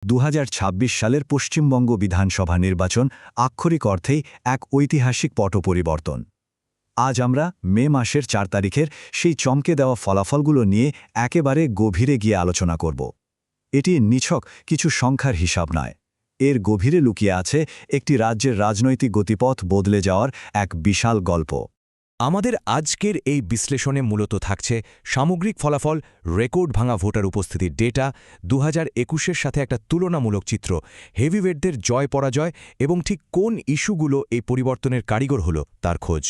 2026 সালের পশ্চিমবঙ্গ বিধানসভা নির্বাচন আক্ষরিক অর্থেই এক ঐতিহাসিক পট পরিবর্তন। আজ আমরা মে মাসের 4 তারিখের সেই চমকে দেওয়া ফলাফলগুলো নিয়ে একেবারে গভীরে গিয়ে আলোচনা করব। এটি নিছক কিছু সংখ্যার হিসাব নয়, এর গভীরে লুকিয়ে আছে একটি রাজ্যের রাজনৈতিক গতিপথ বদলে যাওয়ার এক বিশাল গল্প। আমাদের আজকের এই বিশ্লেষণে মূলত থাকছে সামগ্রিক ফলাফল, রেকর্ড ভাঙা ভোটার উপস্থিতির ডেটা, 2021-এর সাথে একটা তুলনামূলক চিত্র, হেভিওয়েটদের জয় পরাজয় এবং ঠিক কোন ইস্যুগুলো এই পরিবর্তনের কারিগর হল তার খোঁজ।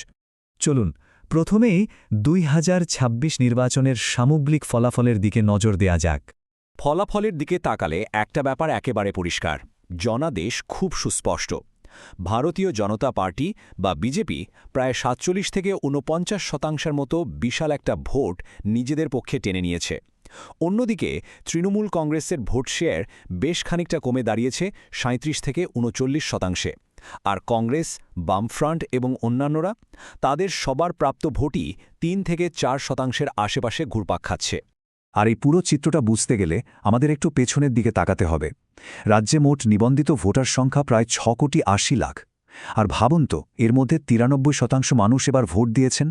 চলুন প্রথমেই 2026 নির্বাচনের সামগ্রিক ফলাফলের দিকে নজর দেয়া যাক। ফলাফলের দিকে তাকালে একটা ব্যাপার একেবারে পরিষ্কার, জনাদেশ খুব সুস্পষ্ট। ভারতীয় জনতা পার্টি বা বিজেপি প্রায় 47 থেকে 49% মতো বিশাল একটা ভোট নিজেদের পক্ষে টেনে নিয়েছে। অন্যদিকে তৃণমূল কংগ্রেসের ভোট শেয়ার বেশ খানিকটা কমে দাঁড়িয়েছে 37 থেকে 39%। আর কংগ্রেস, বামফ্রন্ট এবং অন্যান্যরা, তাদের সবার প্রাপ্ত ভোটই 3 থেকে 4% আশেপাশে ঘুরপাক খাচ্ছে। আর এই পুরো চিত্রটা বুঝতে গেলে আমাদের একটু পেছনের দিকে তাকাতে হবে। রাজ্যে মোট নিবন্ধিত ভোটার সংখ্যা প্রায় 6,80,00,000। আর ভাবুন তো, এর মধ্যে 93% মানুষ এবার ভোট দিয়েছেন।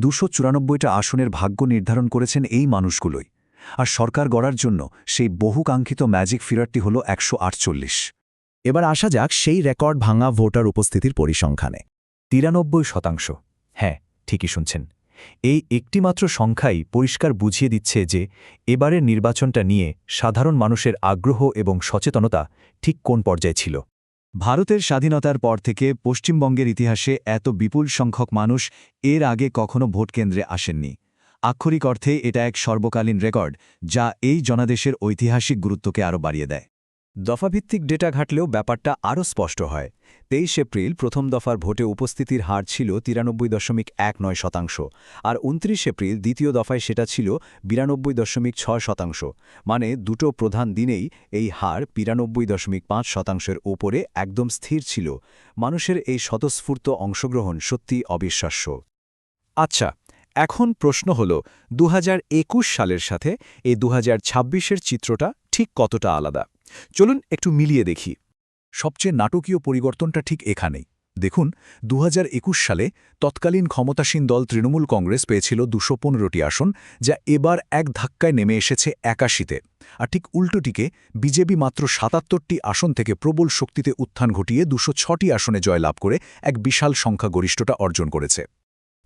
294টা আসনের ভাগ্য নির্ধারণ করেছেন এই মানুষগুলোই। আর সরকার গড়ার জন্য সেই বহুকাঙ্ক্ষিত ম্যাজিক ফিগারটি হল 148। এবার আসা যাক সেই রেকর্ড ভাঙা ভোটার উপস্থিতির পরিসংখ্যানে। 93%। হ্যাঁ, ঠিকই শুনছেন। এই একটিমাত্র সংখ্যাই পরিষ্কার বুঝিয়ে দিচ্ছে যে এবারের নির্বাচনটা নিয়ে সাধারণ মানুষের আগ্রহ এবং সচেতনতা ঠিক কোন পর্যায়ে ছিল। ভারতের স্বাধীনতার পর থেকে পশ্চিমবঙ্গের ইতিহাসে এত বিপুল সংখ্যক মানুষ এর আগে কখনো ভোটকেন্দ্রে আসেননি। আক্ষরিক অর্থে এটা এক সর্বকালীন রেকর্ড, যা এই জনাদেশের ঐতিহাসিক গুরুত্বকে আরও বাড়িয়ে দেয়। দফাভিত্তিক ডেটা ঘাটলেও ব্যাপারটা আরও স্পষ্ট হয়। 23 এপ্রিল প্রথম দফার ভোটে উপস্থিতির হার ছিল 93.19%, আর 29 এপ্রিল দ্বিতীয় দফায় সেটা ছিল 92.6%। মানে দুটো প্রধান দিনেই এই হার 92.5%-এর ওপরে একদম স্থির ছিল। মানুষের এই স্বতঃস্ফূর্ত অংশগ্রহণ সত্যি অবিশ্বাস্য। আচ্ছা, এখন প্রশ্ন হল 2021 সালের সাথে এই 2026-এর চিত্রটা ঠিক কতটা আলাদা। চলুন একটু মিলিয়ে দেখি। সবচেয়ে নাটকীয় পরিবর্তনটা ঠিক এখানেই। দেখুন, 2021 সালে তৎকালীন ক্ষমতাসীন দল তৃণমূল কংগ্রেস পেয়েছিল 215টি আসন, যা এবার এক ধাক্কায় নেমে এসেছে 81-তে। আর ঠিক উল্টোটিকে বিজেপি মাত্র 77টি আসন থেকে প্রবল শক্তিতে উত্থান ঘটিয়ে 206টি আসনে জয়লাভ করে এক বিশাল সংখ্যাগরিষ্ঠতা অর্জন করেছে।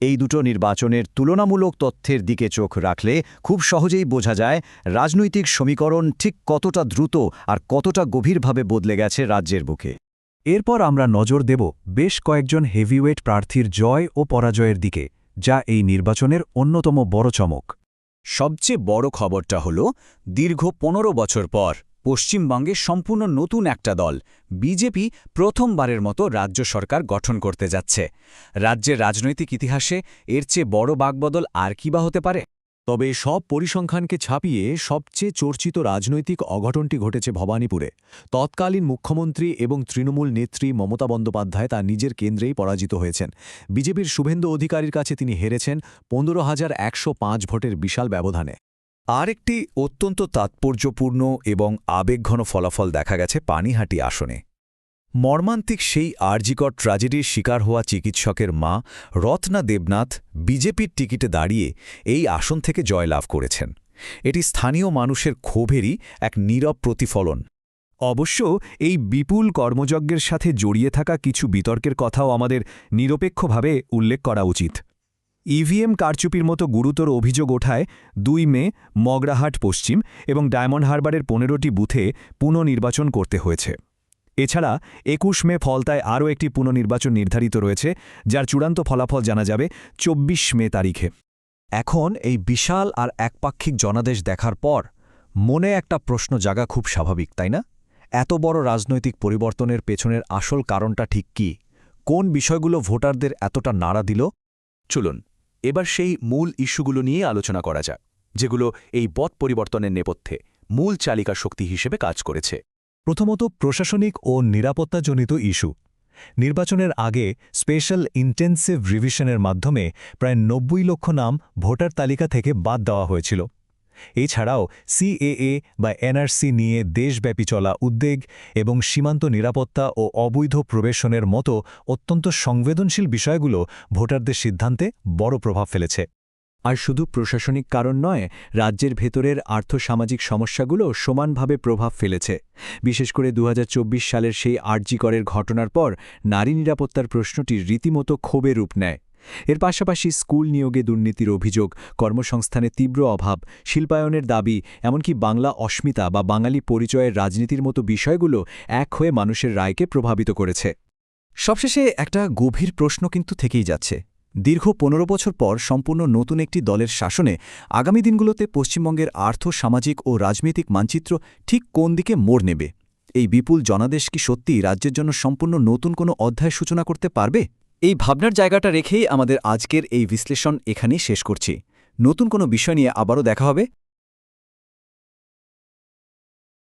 এই দুটো নির্বাচনের তুলনামূলক তথ্যের দিকে চোখ রাখলে খুব সহজেই বোঝা যায় রাজনৈতিক সমীকরণ ঠিক কতটা দ্রুত আর কতটা গভীরভাবে বদলে গেছে রাজ্যের বুকে। এরপর আমরা নজর দেব বেশ কয়েকজন হেভিওয়েট প্রার্থীর জয় ও পরাজয়ের দিকে, যা এই নির্বাচনের অন্যতম বড় চমক। সবচেয়ে বড় খবরটা হল, দীর্ঘ 15 বছর পর পশ্চিমবঙ্গে সম্পূর্ণ নতুন একটা দল বিজেপি প্রথমবারের মতো রাজ্য সরকার গঠন করতে যাচ্ছে। রাজ্যের রাজনৈতিক ইতিহাসে এর চেয়ে বড় বাকবদল আর কি বা হতে পারে? তবে সব পরিসংখ্যানকে ছাপিয়ে সবচেয়ে চর্চিত রাজনৈতিক অঘটনটি ঘটেছে ভবানীপুরে। তৎকালীন মুখ্যমন্ত্রী এবং তৃণমূল নেত্রী মমতা বন্দ্যোপাধ্যায় তার নিজের কেন্দ্রেই পরাজিত হয়েছেন। বিজেপির শুভেন্দু অধিকারীর কাছে তিনি হেরেছেন 15,105 ভোটের বিশাল ব্যবধানে। আর একটি অত্যন্ত তাৎপর্যপূর্ণ এবং আবেগঘন ফলাফল দেখা গেছে পানিহাটি আসনে। মর্মান্তিক সেই আরজিকর ট্র্যাজেডির শিকার হওয়া চিকিৎসকের মা রত্না দেবনাথ বিজেপির টিকিটে দাঁড়িয়ে এই আসন থেকে জয়লাভ করেছেন। এটি স্থানীয় মানুষের ক্ষোভেরই এক নীরব প্রতিফলন। অবশ্য এই বিপুল কর্মযজ্ঞের সাথে জড়িয়ে থাকা কিছু বিতর্কের কথাও আমাদের নিরপেক্ষভাবে উল্লেখ করা উচিত। ইভিএম কারচুপির মতো গুরুতর অভিযোগ ওঠায় 2 মে মগরাহাট পশ্চিম এবং ডায়মন্ড হারবারের 15টি বুথে পুনর্নির্বাচন করতে হয়েছে। এছাড়া 21 মে ফলতায় আরও একটি পুনর্নির্বাচন নির্ধারিত রয়েছে, যার চূড়ান্ত ফলাফল জানা যাবে 24 মে তারিখে। এখন এই বিশাল আর একপাক্ষিক জনাদেশ দেখার পর মনে একটা প্রশ্ন জাগা খুব স্বাভাবিক, তাই না? এত বড় রাজনৈতিক পরিবর্তনের পেছনের আসল কারণটা ঠিক কি? কোন বিষয়গুলো ভোটারদের এতটা নাড়া দিল? চলুন এবার সেই মূল ইস্যুগুলো নিয়ে আলোচনা করা যাক, যেগুলো এই পথ পরিবর্তনের নেপথ্যে মূল চালিকা শক্তি হিসেবে কাজ করেছে। প্রথমত, প্রশাসনিক ও নিরাপত্তাজনিত ইস্যু। নির্বাচনের আগে স্পেশাল ইন্টেন্সিভ রিভিশনের মাধ্যমে প্রায় 90 লক্ষ নাম ভোটার তালিকা থেকে বাদ দেওয়া হয়েছিল। এছাড়াও সিএএ বা এনআরসি নিয়ে দেশব্যাপী চলা উদ্বেগ এবং সীমান্ত নিরাপত্তা ও অবৈধ প্রবেশনের মতো অত্যন্ত সংবেদনশীল বিষয়গুলো ভোটারদের সিদ্ধান্তে বড় প্রভাব ফেলেছে। আর শুধু প্রশাসনিক কারণ নয়, রাজ্যের ভেতরের আর্থসামাজিক সমস্যাগুলো সমানভাবে প্রভাব ফেলেছে। বিশেষ করে ২০২৪ সালের সেই আরজি করের ঘটনার পর নারী নিরাপত্তার প্রশ্নটি রীতিমতো ক্ষোভের রূপ নেয়। এর পাশাপাশি স্কুল নিয়োগে দুর্নীতির অভিযোগ, কর্মসংস্থানে তীব্র অভাব, শিল্পায়নের দাবি, এমনকি বাংলা অস্মিতা বা বাঙালি পরিচয়ের রাজনীতির মতো বিষয়গুলো এক হয়ে মানুষের রায়কে প্রভাবিত করেছে। সবশেষে একটা গভীর প্রশ্ন কিন্তু থেকেই যাচ্ছে। দীর্ঘ ১৫ বছর পর সম্পূর্ণ নতুন একটি দলের শাসনে আগামী দিনগুলোতে পশ্চিমবঙ্গের আর্থ, সামাজিক ও রাজনৈতিক মানচিত্র ঠিক কোন দিকে মোড় নেবে? এই বিপুল জনাদেশ কি সত্যিই রাজ্যের জন্য সম্পূর্ণ নতুন কোনো অধ্যায় সূচনা করতে পারবে? এই ভাবনার জায়গাটা রেখেই আমাদের আজকের এই বিশ্লেষণ এখানেই শেষ করছি। নতুন কোনো বিষয় নিয়ে আবারও দেখা হবে।